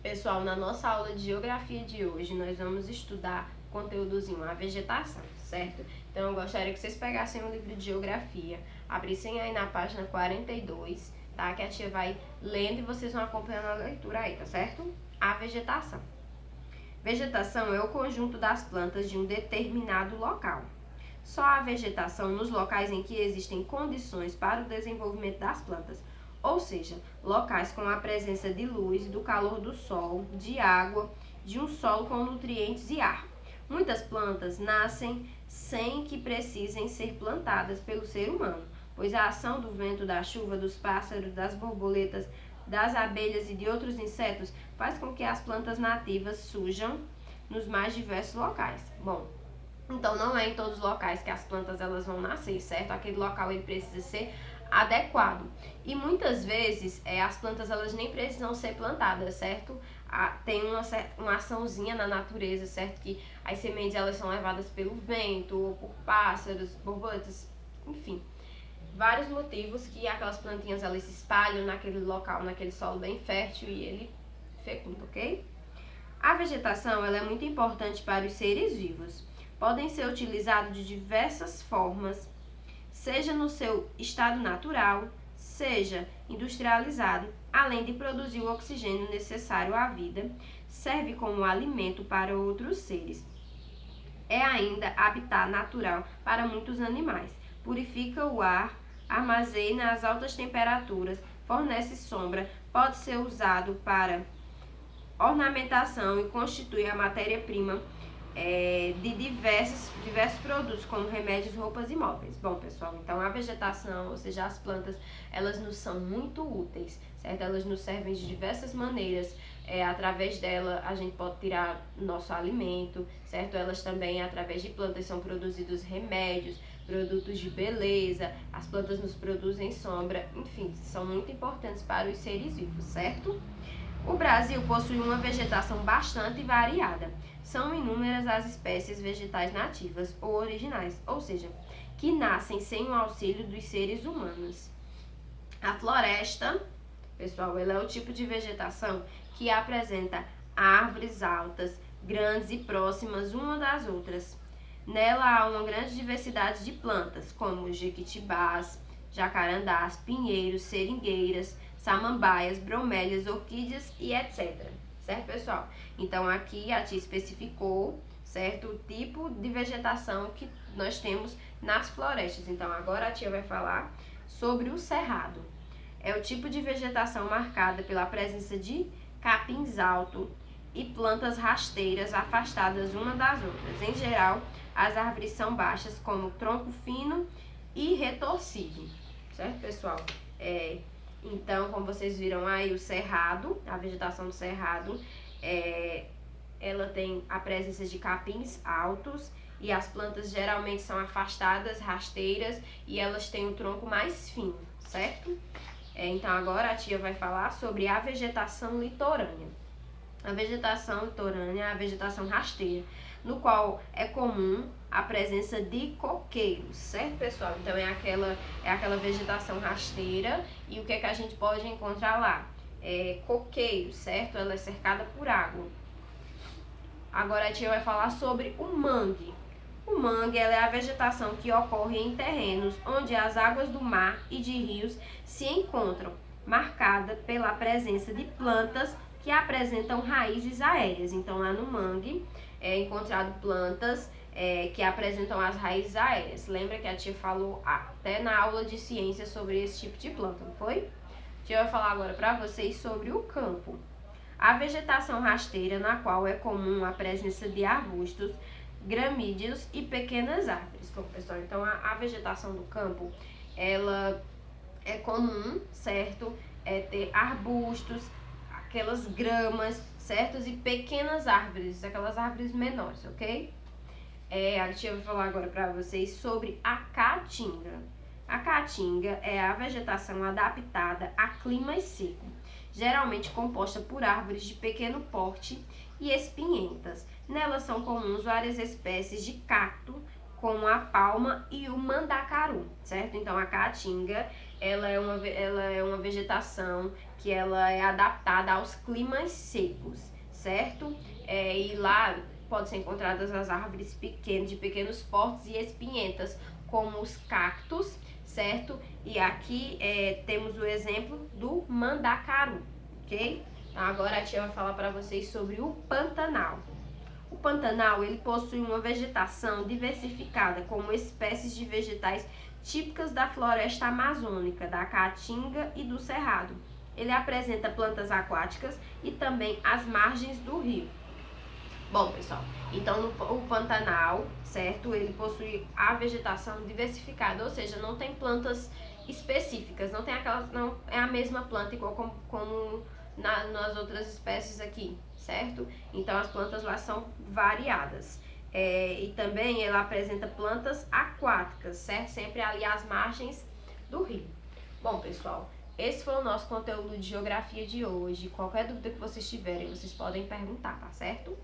Pessoal, na nossa aula de geografia de hoje, nós vamos estudar conteúdozinho, a vegetação, certo? Então, eu gostaria que vocês pegassem um livro de geografia, abrissem aí na página 42, tá? Que a tia vai lendo e vocês vão acompanhando a leitura aí, tá certo? A vegetação. Vegetação é o conjunto das plantas de um determinado local. Só há vegetação nos locais em que existem condições para o desenvolvimento das plantas, ou seja, locais com a presença de luz, do calor do sol, de água, de um solo com nutrientes e ar. Muitas plantas nascem sem que precisem ser plantadas pelo ser humano, pois a ação do vento, da chuva, dos pássaros, das borboletas, das abelhas e de outros insetos faz com que as plantas nativas surjam nos mais diversos locais. Bom, então não é em todos os locais que as plantas elas vão nascer, certo? Aquele local ele precisa ser adequado. E muitas vezes as plantas elas nem precisam ser plantadas, certo? Tem uma açãozinha na natureza, certo? Que as sementes elas são levadas pelo vento, ou por pássaros, borboletas, enfim. Vários motivos que aquelas plantinhas elas se espalham naquele local, naquele solo bem fértil e ele fecunda, ok? A vegetação ela é muito importante para os seres vivos. Podem ser utilizados de diversas formas, seja no seu estado natural, seja industrializado, além de produzir o oxigênio necessário à vida, serve como alimento para outros seres. É ainda habitat natural para muitos animais. Purifica o ar, armazena as altas temperaturas, fornece sombra, pode ser usado para ornamentação e constitui a matéria-prima de diversos produtos, como remédios, roupas e móveis. Bom, pessoal, então a vegetação, ou seja, as plantas, elas nos são muito úteis, certo? Elas nos servem de diversas maneiras. Através dela, a gente pode tirar nosso alimento, certo? Elas também, através de plantas, são produzidos remédios, produtos de beleza, as plantas nos produzem sombra, enfim, são muito importantes para os seres vivos, certo? O Brasil possui uma vegetação bastante variada. São inúmeras as espécies vegetais nativas ou originais, ou seja, que nascem sem o auxílio dos seres humanos. A floresta, pessoal, ela é o tipo de vegetação que apresenta árvores altas, grandes e próximas uma das outras. Nela há uma grande diversidade de plantas, como jequitibás, jacarandás, pinheiros, seringueiras, samambaias, bromélias, orquídeas e etc. Certo, pessoal? Então, aqui a tia especificou, certo, o tipo de vegetação que nós temos nas florestas. Então, agora a tia vai falar sobre o cerrado. É o tipo de vegetação marcada pela presença de capins altos e plantas rasteiras afastadas uma das outras. Em geral, as árvores são baixas, como tronco fino e retorcido. Certo, pessoal? Então, como vocês viram aí, o cerrado, a vegetação do cerrado, ela tem a presença de capins altos e as plantas geralmente são afastadas, rasteiras e elas têm o tronco mais fino, certo? Então, agora a tia vai falar sobre a vegetação litorânea. A vegetação litorânea é a vegetação rasteira, no qual é comum a presença de coqueiros, certo, pessoal? Então, é aquela vegetação rasteira e o que é que a gente pode encontrar lá? Coqueiros, certo? Ela é cercada por água. Agora a tia vai falar sobre o mangue. O mangue ela é a vegetação que ocorre em terrenos onde as águas do mar e de rios se encontram, marcada pela presença de plantas que apresentam raízes aéreas. Então, lá no mangue é encontrado plantas que apresentam as raízes aéreas. Lembra que a tia falou até na aula de ciências sobre esse tipo de planta, não foi? A tia vai falar agora para vocês sobre o campo. A vegetação rasteira, na qual é comum a presença de arbustos, gramíneos e pequenas árvores. Bom, pessoal, então a vegetação do campo, ela é comum, certo? Ter arbustos, aquelas gramas, certos? E pequenas árvores, aquelas árvores menores, ok? A tia vai falar agora para vocês sobre a caatinga. A caatinga é a vegetação adaptada a climas secos, geralmente composta por árvores de pequeno porte e espinhentas. Nelas são comuns várias espécies de cacto, como a palma e o mandacaru, certo? Então, a caatinga ela é uma vegetação que ela é adaptada aos climas secos, certo? E lá podem ser encontradas as árvores pequenas, de pequenos portes e espinhentas, como os cactos, certo? E aqui temos o exemplo do mandacaru, ok? Então, agora a tia vai falar para vocês sobre o Pantanal. O Pantanal ele possui uma vegetação diversificada, como espécies de vegetais típicas da floresta amazônica, da caatinga e do cerrado. Ele apresenta plantas aquáticas e também as margens do rio. Bom, pessoal, então o Pantanal, certo? Ele possui a vegetação diversificada, ou seja, não tem plantas específicas, não tem aquelas, não é a mesma planta igual como nas outras espécies aqui, certo? Então as plantas lá são variadas. E também ela apresenta plantas aquáticas, certo? Sempre ali às margens do rio. Bom, pessoal, esse foi o nosso conteúdo de geografia de hoje. Qualquer dúvida que vocês tiverem, vocês podem perguntar, tá certo?